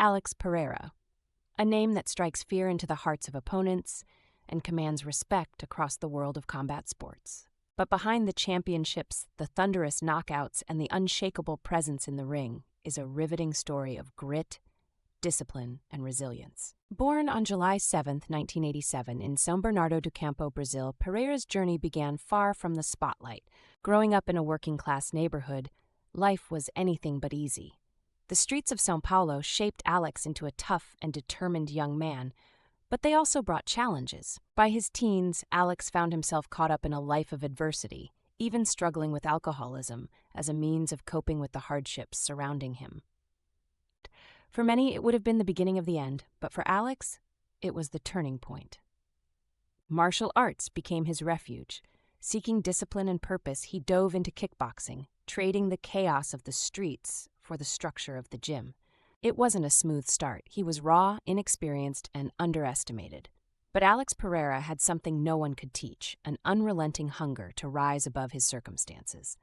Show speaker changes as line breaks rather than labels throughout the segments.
Alex Pereira, a name that strikes fear into the hearts of opponents and commands respect across the world of combat sports. But behind the championships, the thunderous knockouts, and the unshakable presence in the ring is a riveting story of grit, discipline, and resilience. Born on July 7, 1987, in São Bernardo do Campo, Brazil, Pereira's journey began far from the spotlight. Growing up in a working-class neighborhood, life was anything but easy. The streets of São Paulo shaped Alex into a tough and determined young man, but they also brought challenges. By his teens, Alex found himself caught up in a life of adversity, even struggling with alcoholism as a means of coping with the hardships surrounding him. For many, it would have been the beginning of the end, but for Alex, it was the turning point. Martial arts became his refuge. Seeking discipline and purpose, he dove into kickboxing, trading the chaos of the streets for the structure of the gym. It wasn't a smooth start. He was raw, inexperienced, and underestimated. But Alex Pereira had something no one could teach, an unrelenting hunger to rise above his circumstances.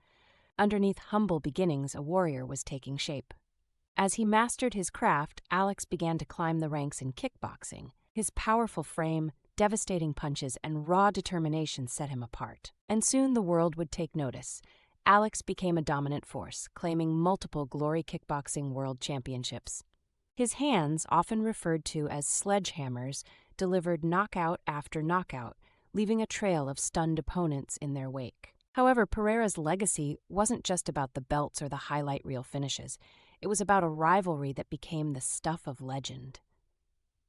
Underneath humble beginnings, a warrior was taking shape. As he mastered his craft, Alex began to climb the ranks in kickboxing. His powerful frame, devastating punches, and raw determination set him apart. And soon the world would take notice. Alex became a dominant force, claiming multiple Glory Kickboxing World Championships. His hands, often referred to as sledgehammers, delivered knockout after knockout, leaving a trail of stunned opponents in their wake. However, Pereira's legacy wasn't just about the belts or the highlight reel finishes. It was about a rivalry that became the stuff of legend.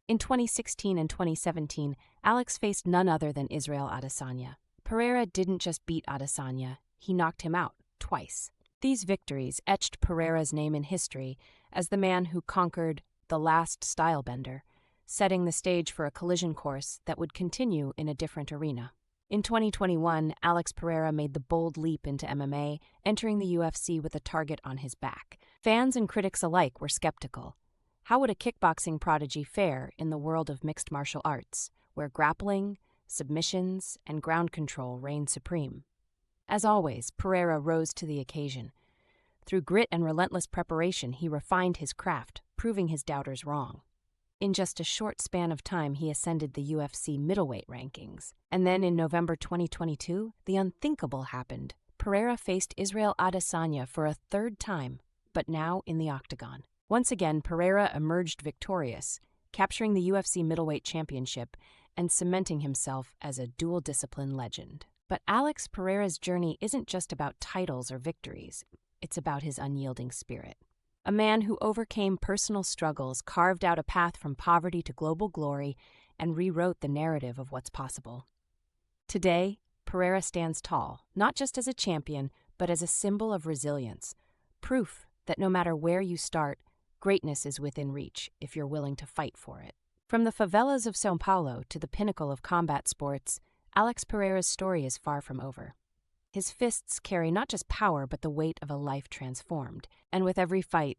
In 2016 and 2017, Alex faced none other than Israel Adesanya. Pereira didn't just beat Adesanya, he knocked him out twice. These victories etched Pereira's name in history as the man who conquered the last stylebender, setting the stage for a collision course that would continue in a different arena. In 2021, Alex Pereira made the bold leap into MMA, entering the UFC with a target on his back. Fans and critics alike were skeptical. How would a kickboxing prodigy fare in the world of mixed martial arts, where grappling, submissions, and ground control reign supreme? As always, Pereira rose to the occasion. Through grit and relentless preparation, he refined his craft, proving his doubters wrong. In just a short span of time, he ascended the UFC middleweight rankings. And then in November 2022, the unthinkable happened. Pereira faced Israel Adesanya for a third time, but now in the octagon. Once again, Pereira emerged victorious, capturing the UFC middleweight championship and cementing himself as a dual-discipline legend. But Alex Pereira's journey isn't just about titles or victories. It's about his unyielding spirit. A man who overcame personal struggles, carved out a path from poverty to global glory, and rewrote the narrative of what's possible. Today, Pereira stands tall, not just as a champion, but as a symbol of resilience, proof that no matter where you start, greatness is within reach if you're willing to fight for it. From the favelas of São Paulo to the pinnacle of combat sports, Alex Pereira's story is far from over. His fists carry not just power, but the weight of a life transformed. And with every fight,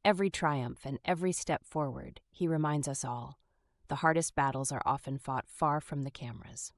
every triumph, and every step forward, he reminds us all, the hardest battles are often fought far from the cameras.